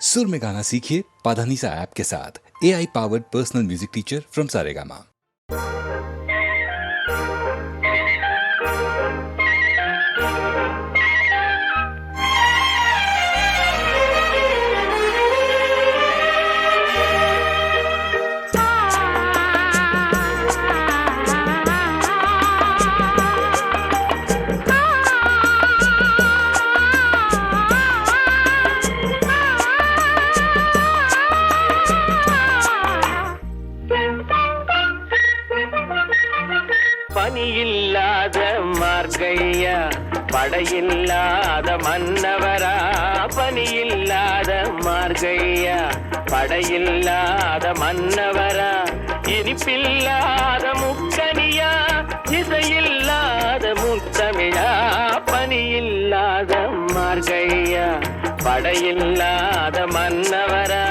सुर में गाना सीखिए पाधानीसा ऐप के साथ। AI powered personal music teacher from Saregama. பனியில்லாத மார்கையா படையில்லாத மன்னவரா, பனியில்லாத மார்கையா படையில்லாத மன்னவரா, இனிப்பில்லாத முக்கனியா இசையில்லாத முத்தமிழா, பனியில்லாத மார்கையா படையில்லாத மன்னவரா.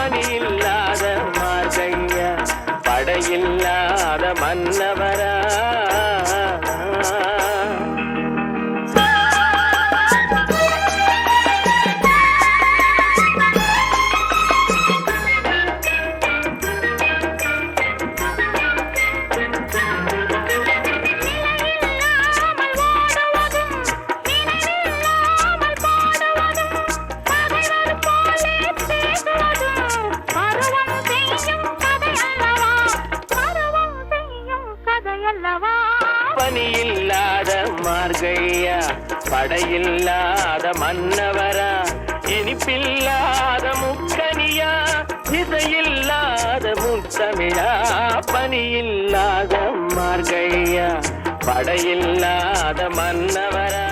பனியில்லாத மார்கையா படையில்லாத மன்னவரா. பனியில்லாத மார்கையா படையில்லாத மன்னவரா, இனிப்பில்லாத முக்கனியா இசையில்லாத முத்தமிழா, பனியில்லாத மார்கையா படையில்லாத மன்னவரா.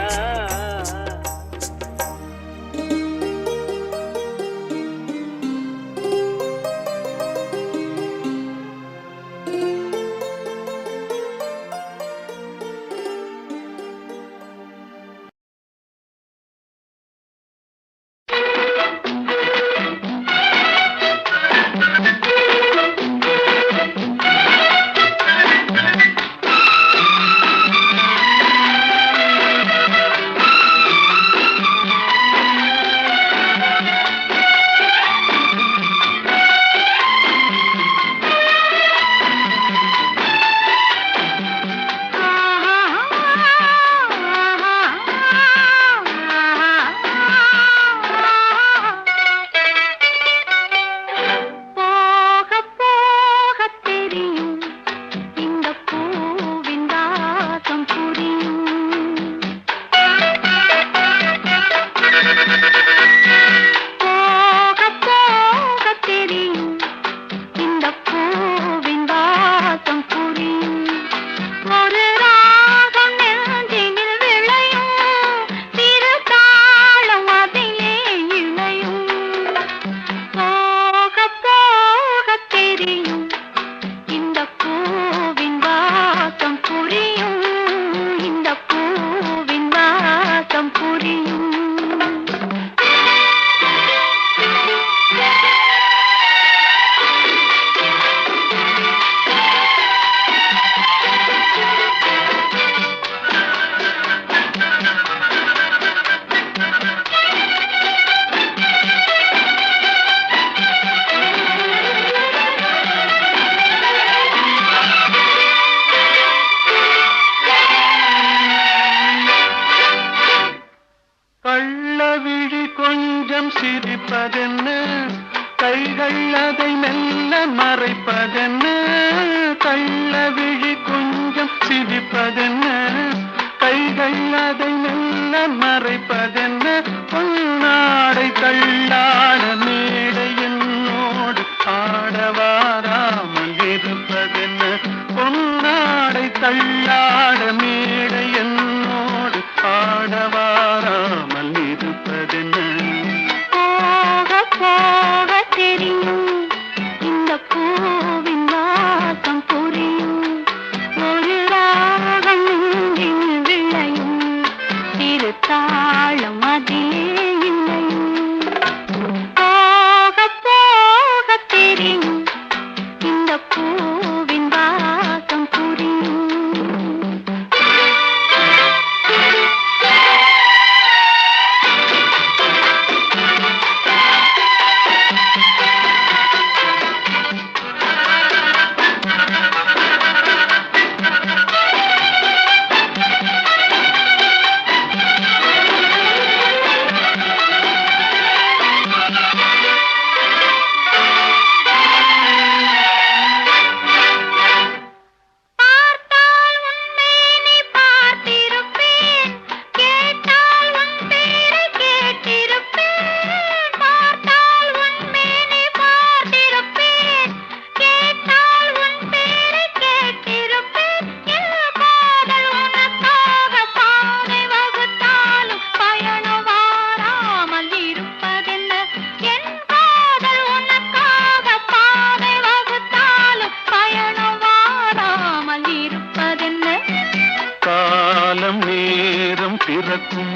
திறக்கும்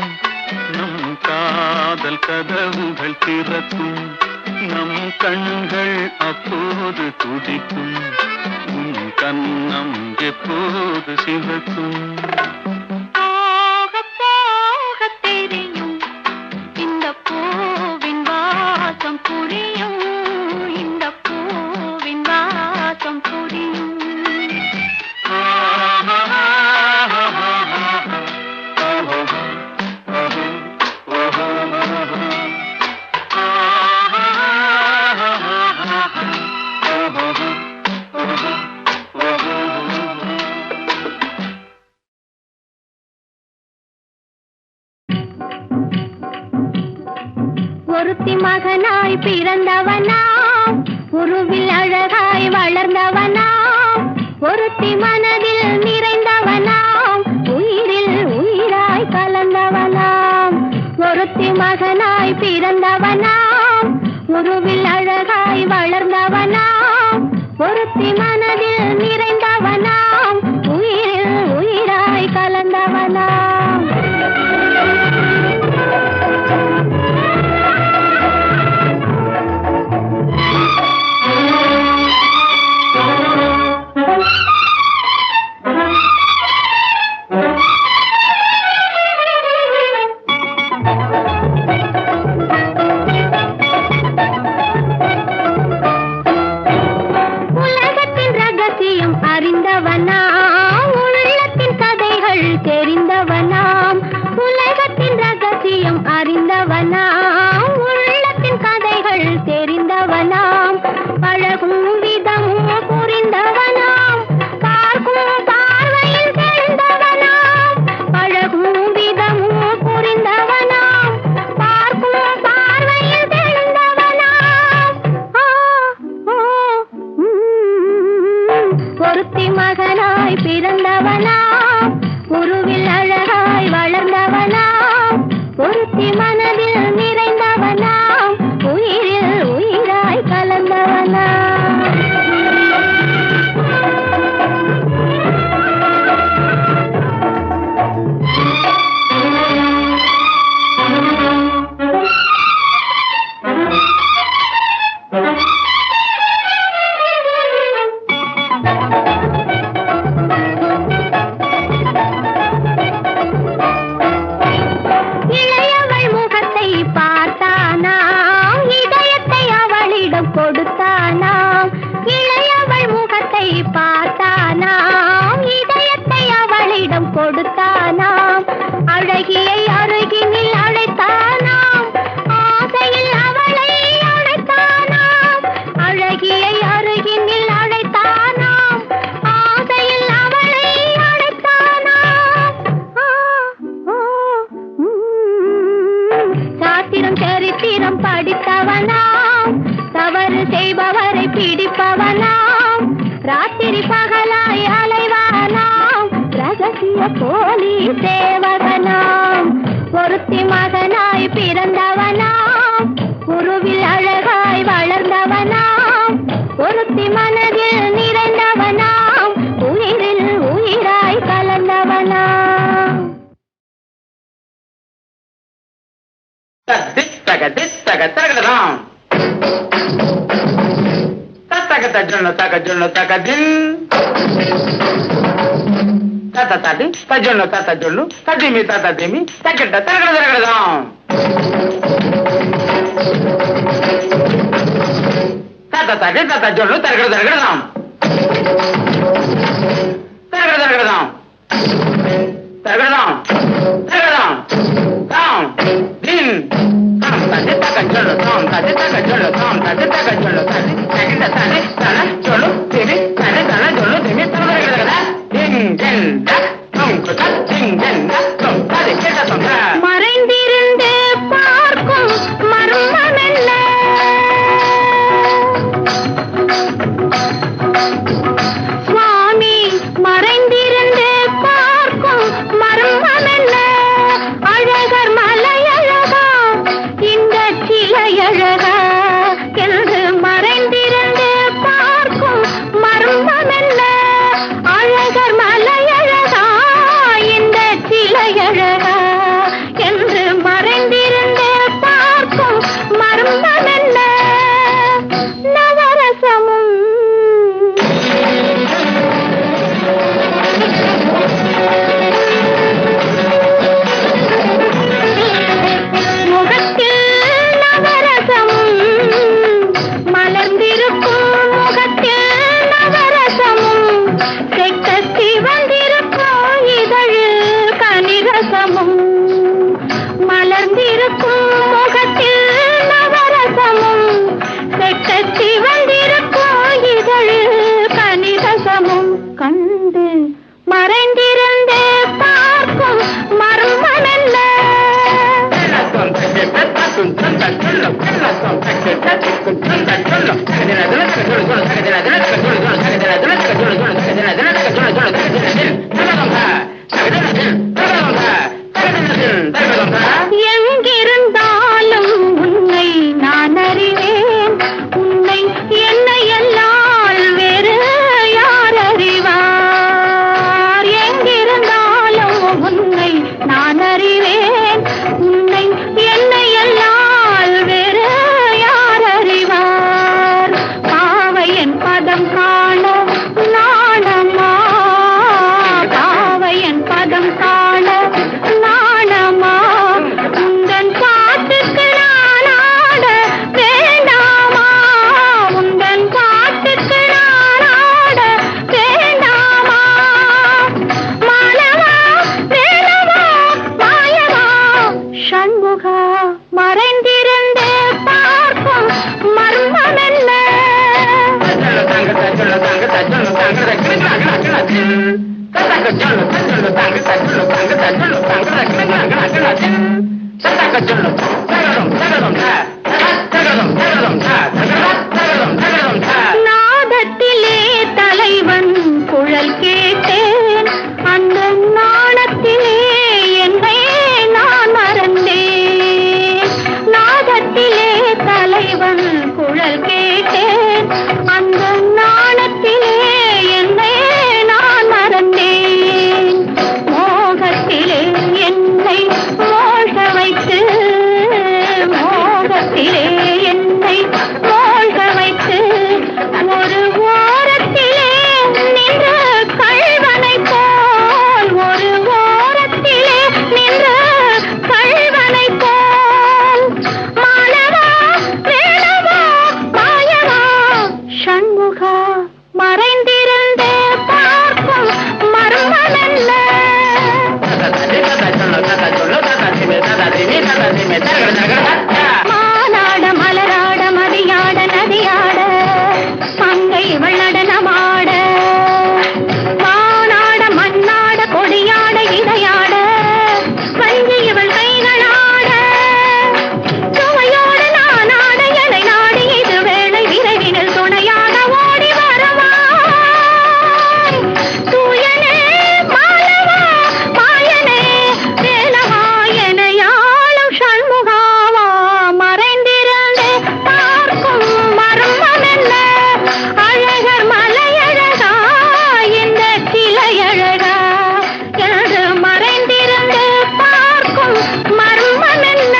நம் காதல் கதவுகள் திறக்கும் நம் கண்கள் அப்போது துடிக்கும் உன் கன்னம் எப்போது சிவக்கும் ஒருத்தி மகனாய் பிறந்தவனாம் உருவில் அழகாய் வளர்ந்தவனாம் ஒருத்தி மனதில் நிறைந்தவனாம் உயிரில் உயிராய் கலந்தவனாம் ஒருத்தி மகனாய் பிறந்தவனாம் உருவில் அழகாய் வளர்ந்தவனாம் ஒருத்தி மனதில் நிறைந்தவனாம் உயிரில் உயிராய் கலந்தவனாம் జొల్లు తదిమి తదిమి తగ్గడ తరగడ తరగడదాం తాత జొల్లు తరగడ తరగడదాం తరగడ తరగడదాం తరగడదాం తరగడదాం తాం దిన్ తాం తది తగ జొల్లు తాం తది తగ జొల్లు తాం తది తగ జొల్లు తది తగ్గడ తది తన జొల్లు తిమి తన తన జొల్లు తిమి తరగడ తరగడ దిన్ దిన్ மறைந்திருந்து பார்க்கும் மர்மம் என்ன சுவாமி மறைந்திருந்து பார்க்கும் மர்மம் என்ன அழகர் மலையழகா இந்த சிலையழகா என்று மறைந்திருந்து பார்க்கும் மர்மம் என்ன அழகர் மலையழகா இந்த சிலையழகா எங்கிருந்தாலும் உன்னை நான் அறிவேன். உன்னை என்னை எல்லால் வேறு யார் அறிவார்? எங்கிருந்தாலும் உன்னை நான் அறிவேன். உன்னை என்னை எல்லால் வேறு யார் அறிவார்? பாவையன் பதம் காண நாணமா? பாவையன் பதம் காண நாணமா? உந்தன் பாட்டுக்கு நான் ஆட வேண்டாமா? உந்தன் பாட்டுக்கு நான் ஆட வேண்டாமா? மாலவா வேலவா மாயவா சண்முகா மறைந்திருந்து பார்க்கும் மர்மம் என்ன? நாதத்திலே தலைவன் குழல் கேட்டேன். அந்த நாணத்திலே என்னை நான் மறந்தேன். நாதத்திலே தலைவன் குழல் கேட்டேன். அந்த நாணத்திலே என்னை நான் மறந்தேன். மோகத்திலே என்னை மோக வைத்து, மோகத்திலே என்னை மோக வைத்து ஒரு ஓரத்திலே நின்று கள்வனை போல், ஒரு ஓரத்திலே நின்று கள்வனை போல். மாலவா வேலவா மாயவா சண்முகா மறைந்திருந்து பார்க்கும் மர்மம் என்ன? மானாட மலராட மதியாட நதியாட மங்கை இவள் நடனமாட. வானாட மண்ணாட கொடியாட இதையாட வஞ்சி இவள் கைகளாட. சுவையோடு நான் ஆட எனை நாடி இது வேளை விரைவினில் துணையாக ஓடி வருவாய். தூயனே மாலவா மாயனே வேலவா எனையாளும் சண்முகாவா மறைந்திருந்து பார்க்கும் மர்மம் என்ன? அழகர் மலையழகா இந்த சிலையழகா என்று மறைந்திருந்து பார்க்கும் மர்மம் என்ன?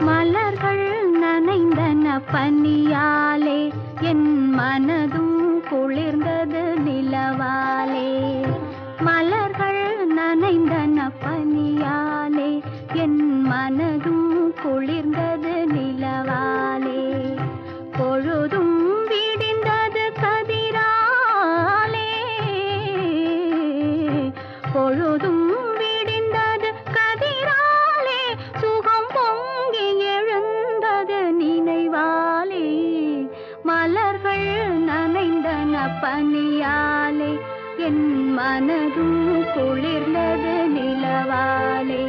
மலர்கள் நனைந்தன பனியாலே என் மனதும் குளிர்ந்தது நிலவாலே. மலர்கள் நனைந்தன பனியாலே என் மனதும் குளிர்ந்தது நிலவாலே. பொழுதும் விடிந்தது கதிராலே, பொழுதும் விடிந்தது கதிராலே. சுகம் பொங்கி எழுந்தது நினைவாலே. மலர்கள் நனைந்தன பனியாலே என் மனதும் குளிர்ந்தது நிலவாலே.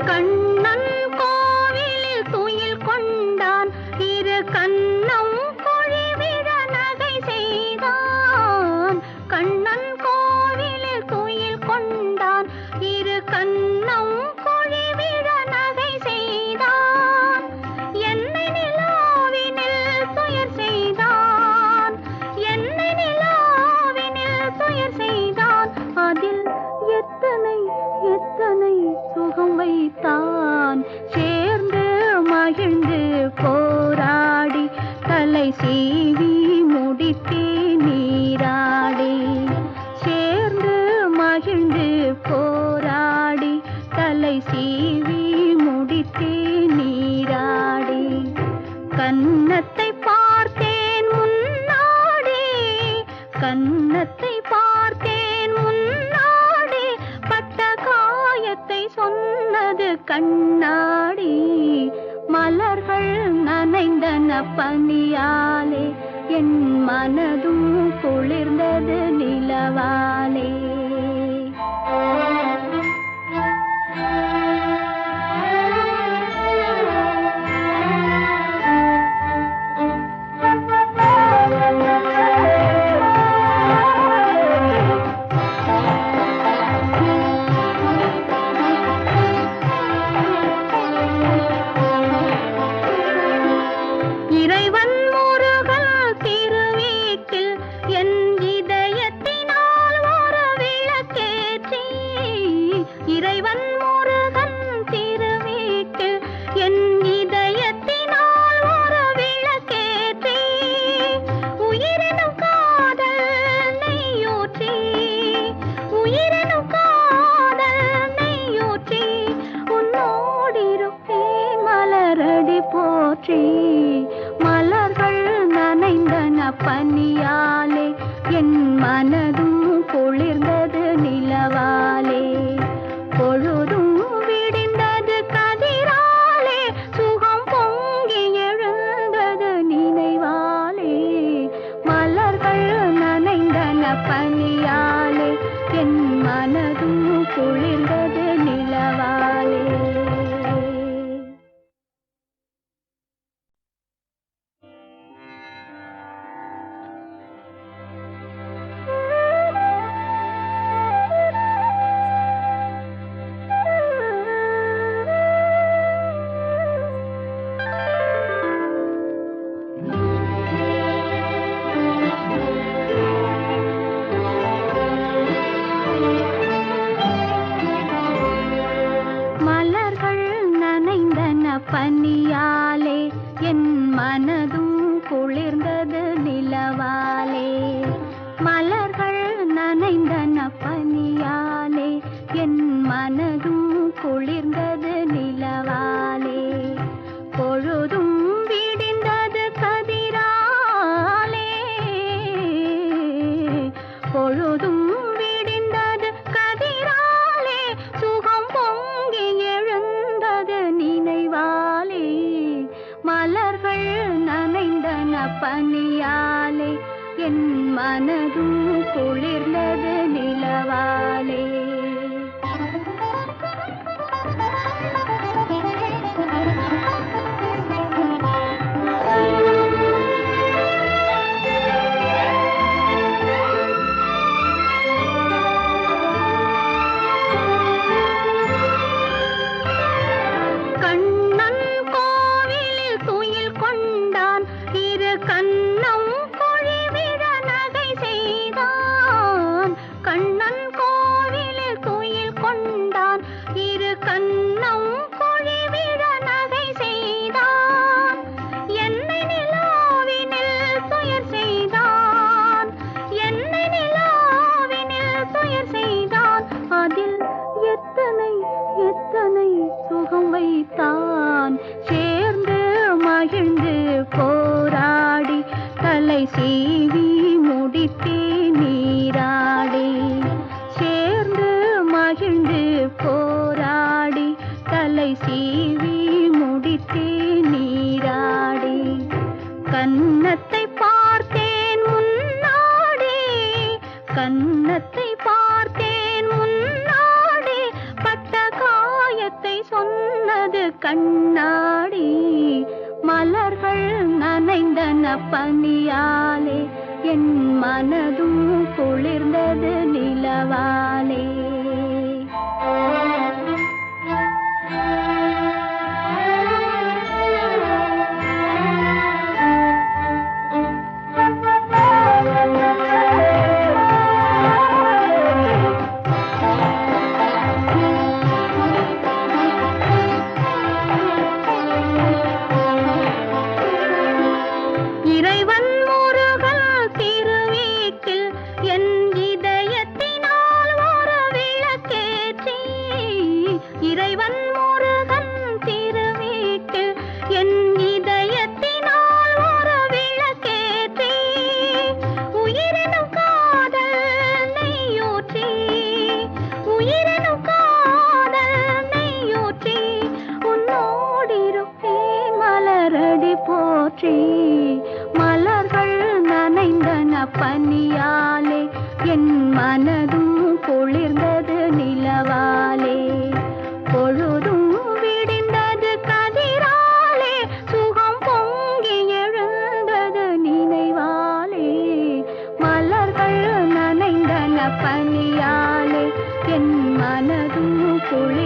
கண்ணன் கோவிலில் துயில் கொண்டான். இரு கண்ணம் பொழிவிட நகை செய்தான். கண்ணன் கோவிலில் துயில் கொண்டான். இரு கண்ணம் பொழிவிட நகை செய்தான். என்னை நிலாவினில் துயர் செய்தான். என்னை நிலாவினில் துயர் செய்தான். அதில் எத்தனை எத்தனை சுகம் வைத்தான். சேர்ந்து போராடி தலை சீவி முடித்தே நீராடி சேர்ந்து மகிழ்ந்து போராடி தலை சீவி முடித்தே நீராடி கன்னத்தை பார்த்தேன் முன்னாடி கன்னத்தை பார்த்தேன் முன்னாடி பட்ட காயத்தை சொன்னது கண்ணாடி மலர்கள் நனைந்தன பனியாலே என் மனதும் குளிர்ந்தது நிலவாலே இறைவன் முருகன் திருவீட்டில் என் இதயத்தினால் ஒரு விளக்கேற்றி இறைவன் முருகன் திருவீட்டில் என் இதயத்தினால் ஒரு விளக்கேற்றி உயிரினும் காதல் நெய்யூற்றி உயிரினும் காதல் நெய்யூற்றி உன்னோடிருப்பேன் மலரடி போற்றி மலர்கள் நனைந்தன பனியாலே என் மனதும் குளிர்ந்தது நிலவாலே பொழுதும் விடிந்தது கதிராலே சுகம் பொங்கி எழுந்தது நினைவாலே மலர்கள் நனைந்தன பனியாலே என் மனதும் குளிர்ந்தது நிலவாலே மலர்கள் நனைந்தன பனியாலே என் மனதும் குளிர்ந்தது நிலவாலே மலர்கள் நனைந்தன பனியாலே என் மனதும் குளிர்ந்தது நிலவாலே பொழுதும் விடிந்தது கதிராலே பொழுதும் விடிந்தது கதிராலே சுகம் பொங்கி எழுந்தது நினைவாலே மலர்கள் நனைந்தன பனியாலே என் மனதும் குளிர்ந்தது நிலவாலே கண்ணன் கோவிலில் துயில் கொண்டான் இரு கண்ணம் பொழிவிட நகை செய்தான் கண்ணன் கோவிலில் துயில் கொண்டான் இரு கண்ணம் பொழிவிட நகை செய்தான் என்னை நிலாவினில் துயர் செய்தான் என்னை நிலாவினில் துயர் செய்தான் அதில் எத்தனை எத்தனை சுகம் வைத்தான் சேர்ந்து மகிழ்ந்து போராடி தலை சீவி முடித்தே நீராடி சேர்ந்து மகிழ்ந்து போராடி தலை சீவி முடித்தே நீராடி கன்னத்தை பார்த்தேன் முன்னாடி கன்னத்தை பார்த்தேன் முன்னாடி பட்ட காயத்தை சொன்னது கண்ணாடி மலர்கள் நனைந்தன பனியாலே என் மனதும் குளிர்ந்தது நிலவாலே போற்றி மலர்கள் நனைந்தன பனியாலே என் மனதும் குளிர்ந்தது நிலவாலே பொழுதும் விடிந்தது கதிராலே சுகம் பொங்கி எழுந்தது நினைவாலே மலர்கள் நனைந்தன பனியாலே என் மனதும் குளிர்